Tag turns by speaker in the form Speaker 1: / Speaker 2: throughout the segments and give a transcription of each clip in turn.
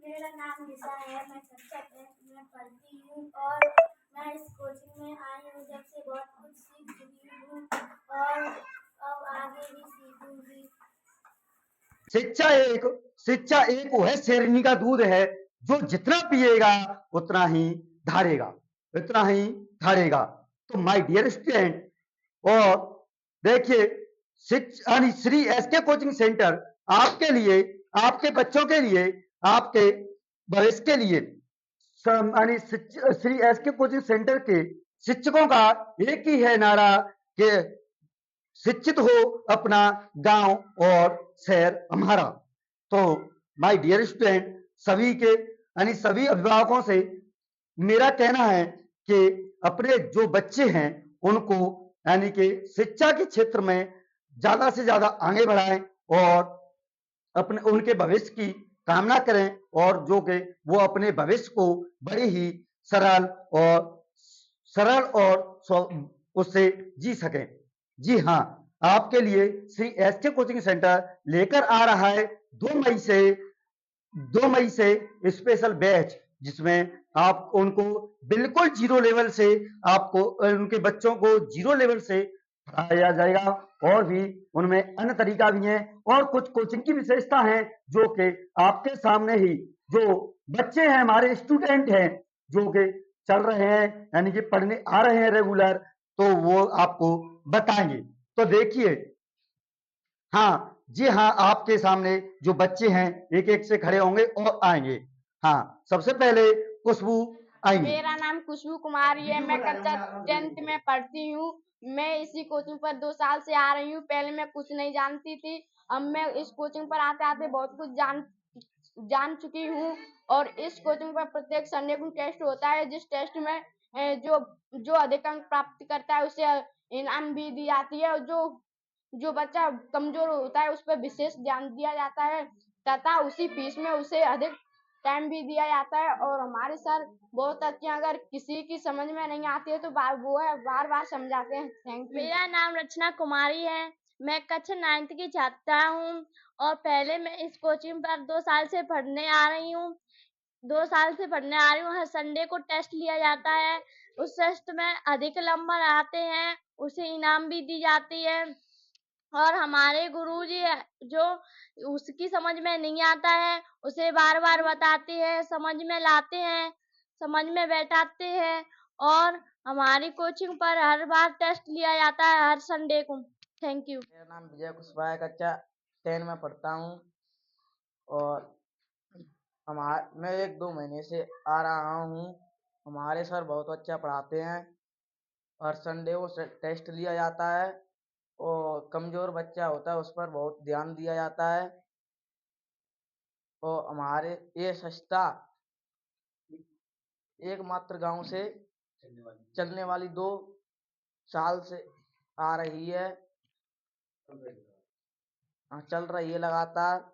Speaker 1: मेरा नाम निशा है। मैं कक्षा 10th में पढ़ती हूँ और मैं इस कोचिंग में आई हूँ जब से बहुत कुछ सीख चुकी हूँ और अब आगे भी सीखूंगी।
Speaker 2: शिक्षा एक वह शेरनी का दूध है जो जितना पिएगा उतना ही धारेगा। तो माय डियर स्टूडेंट, और देखिए श्री एसके कोचिंग सेंटर आपके लिए, आपके बच्चों के लिए, आपके भविष्य के लिए श्री एसके कोचिंग सेंटर के शिक्षकों का एक ही है नारा कि शिक्षित हो अपना गांव और शहर हमारा। तो माय डियर स्टूडेंट, सभी अभिभावकों से मेरा कहना है कि अपने जो बच्चे हैं उनको यानी कि शिक्षा के क्षेत्र में ज्यादा से ज्यादा आगे बढ़ाएं और अपने उनके भविष्य की कामना करें और जो कि वो अपने भविष्य को बड़ी ही सरल और उससे जी सकें। जी हाँ, आपके लिए श्री एसके कोचिंग सेंटर लेकर आ रहा है 2 मई से स्पेशल बैच, जिसमें आप उनको बिल्कुल जीरो लेवल से आपको उनके बच्चों को जीरो लेवल से पढ़ाया जाएगा और भी उनमें अन्य तरीका भी है और कुछ कोचिंग की विशेषता है जो कि आपके सामने ही जो बच्चे हैं हमारे स्टूडेंट हैं जो कि चल रहे हैं यानी कि पढ़ने आ रहे हैं रेगुलर, तो वो आपको बताएंगे। तो देखिए, हाँ जी हाँ, आपके सामने जो बच्चे हैं एक एक से खड़े होंगे और आएंगे। हाँ, सबसे पहले खुशबू आएंगी।
Speaker 3: मेरा नाम खुशबू कुमारी है। मैं कक्षा 10th में पढ़ती हूँ। मैं इसी कोचिंग पर 2 साल से आ रही हूँ। पहले मैं कुछ नहीं जानती थी। अब मैं इस कोचिंग पर आते आते बहुत कुछ जान चुकी हूँ और इस कोचिंग पर प्रत्येक संडे को टेस्ट होता है, जिस टेस्ट में जो अधिक अंक प्राप्त करता है उसे इनाम भी दी जाती है। जो बच्चा कमजोर होता है उस पर विशेष ध्यान दिया जाता है तथा उसी फीस में उसे अधिक टाइम भी दिया जाता है और हमारे सर बहुत अच्छे हैं। अगर किसी की समझ में नहीं आती है तो बार बार समझाते हैं। Thank you.
Speaker 4: मेरा नाम रचना कुमारी है। मैं कक्षा 9th की छात्रा हूँ और पहले मैं इस कोचिंग पर 2 साल से पढ़ने आ रही हूँ। 2 साल से पढ़ने आ रही हूँ। हर संडे को टेस्ट लिया जाता है। उस टेस्ट में अधिक नंबर आते हैं उसे इनाम भी दी जाती है और हमारे गुरुजी जो उसकी समझ में नहीं आता है उसे बार बार बताते हैं, समझ में लाते हैं, समझ में बैठाते हैं और हमारी कोचिंग पर हर बार टेस्ट लिया जाता है हर संडे को। Thank you.
Speaker 5: मेरा नाम विजय कुशवाहा है। कक्षा 10 में पढ़ता हूँ और मैं 1-2 महीने से आ रहा हूँ। हमारे सर बहुत अच्छा पढ़ाते हैं। हर संडे को टेस्ट लिया जाता है और कमजोर बच्चा होता है उस पर बहुत ध्यान दिया जाता है और हमारे ये संस्था एकमात्र गांव से चलने वाली 2 साल से आ रही है, चल रही है लगातार।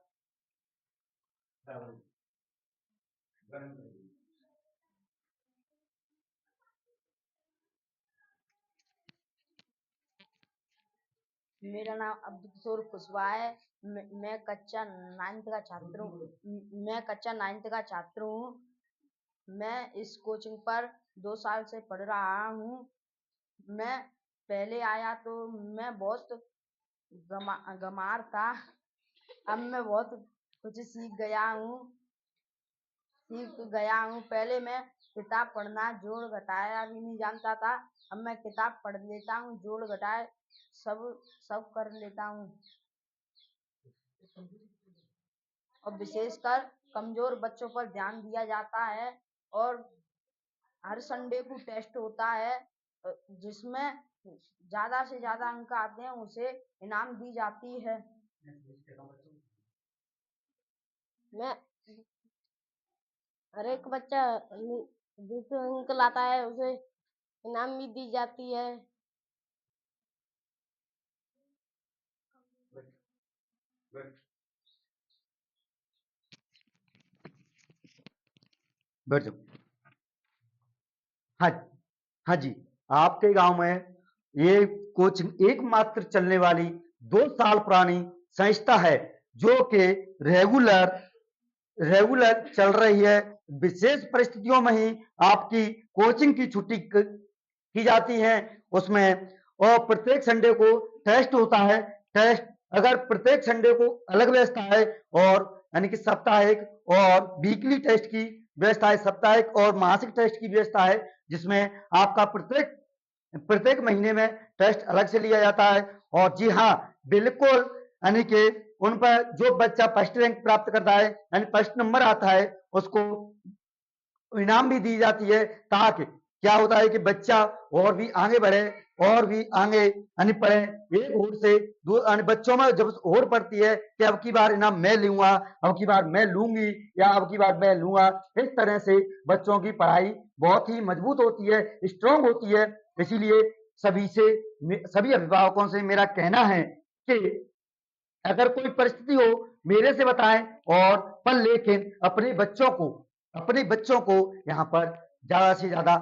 Speaker 3: मेरा नाम अब्दुल किशोर कुशवाहा है। मैं कक्षा 9th का छात्र हूँ। मैं इस कोचिंग पर 2 साल से पढ़ रहा हूँ। मैं पहले आया तो मैं बहुत गंवार था। अब मैं बहुत कुछ सीख गया हूँ। पहले मैं किताब पढ़ना जोड़ घटाया भी नहीं जानता था। अब मैं किताब पढ़ लेता हूँ, जोड़ घटाए सब कर लेता हूँ और विशेषकर कमजोर बच्चों पर ध्यान दिया जाता है और हर संडे को टेस्ट होता है जिसमें ज्यादा से ज्यादा अंक आते हैं उसे इनाम दी जाती है। मैं हर एक बच्चा जिस अंक लाता है उसे इनाम भी दी जाती है।
Speaker 2: बैठ जाओ। हाँ, हाँ जी, आपके गांव में ये कोचिंग एकमात्र चलने वाली 2 साल पुरानी संस्था है जो कि रेगुलर रेगुलर चल रही है। विशेष परिस्थितियों में ही आपकी कोचिंग की छुट्टी की जाती है उसमें, और प्रत्येक संडे को टेस्ट होता है। टेस्ट अगर प्रत्येक संडे को अलग व्यवस्था है, और यानी कि साप्ताहिक और वीकली टेस्ट की व्यवस्था है, साप्ताहिक और मासिक टेस्ट की व्यवस्था है, जिसमें आपका प्रत्येक प्रत्येक महीने में टेस्ट अलग से लिया जाता है। और जी हाँ, बिल्कुल, यानी कि उन पर जो बच्चा फर्स्ट रैंक प्राप्त करता है, यानी फर्स्ट नंबर आता है, उसको इनाम भी दी जाती है, ताकि क्या होता है कि बच्चा और भी आगे बढ़े, और भी आगे यानी पढ़े। एक होड़ से दो यानी बच्चों में जब होड़ पड़ती है कि अब की बार इनाम मैं लूंगा, अब की बार मैं लूंगी, या अब की बार मैं लूंगा, इस तरह से बच्चों की पढ़ाई बहुत ही मजबूत होती है, स्ट्रांग होती है। इसीलिए सभी अभिभावकों से मेरा कहना है कि अगर कोई परिस्थिति हो मेरे से बताएं, और पर लेकिन अपने बच्चों को यहाँ पर ज्यादा से ज्यादा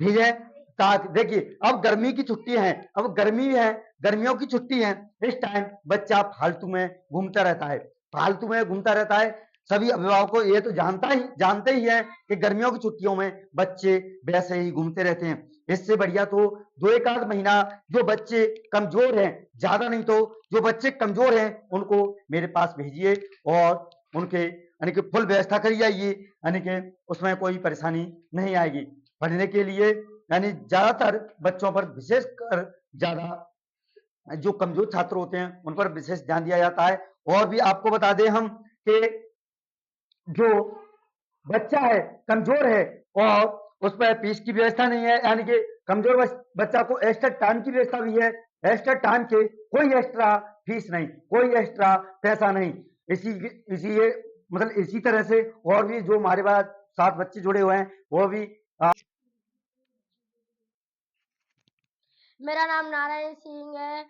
Speaker 2: भेजें, ताकि देखिए अब गर्मी की छुट्टी है, अब गर्मी है, गर्मियों की छुट्टी है, इस टाइम बच्चा फालतू में घूमता रहता है। सभी अभिभावकों ये तो जानते ही हैं कि गर्मियों की छुट्टियों में बच्चे वैसे ही घूमते रहते हैं। इससे बढ़िया तो 2 एक आध महीना जो बच्चे कमजोर हैं, ज्यादा नहीं तो जो बच्चे कमजोर हैं, उनको मेरे पास भेजिए, और उनके यानी कि फुल व्यवस्था करी जाइए, यानी कि उसमें कोई परेशानी नहीं आएगी। पढ़ने के लिए यानी ज्यादातर बच्चों पर विशेष कर ज्यादा जो कमजोर छात्र होते हैं उन पर विशेष ध्यान दिया जाता है। और भी आपको बता दें हम कि जो बच्चा है कमजोर है, और उस पर फीस की व्यवस्था नहीं है, यानी कि कमजोर बच्चा को एक्स्ट्रा टाइम की व्यवस्था भी है। एक्स्ट्रा टाइम के कोई एक्स्ट्रा फीस नहीं, कोई एक्स्ट्रा पैसा नहीं। इसी इसी ये मतलब इसी तरह से और भी जो हमारे पास 7 बच्चे जुड़े हुए हैं वो भी
Speaker 4: मेरा नाम नारायण सिंह है।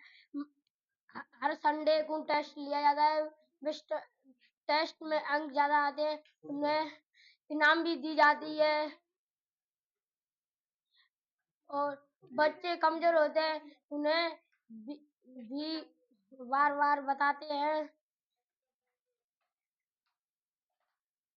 Speaker 4: हर संडे को टेस्ट लिया जाता है। टेस्ट में अंक ज्यादा आते हैं उन्हें इनाम भी दी जाती है, और बच्चे कमजोर होते हैं उन्हें भी बार बार बताते हैं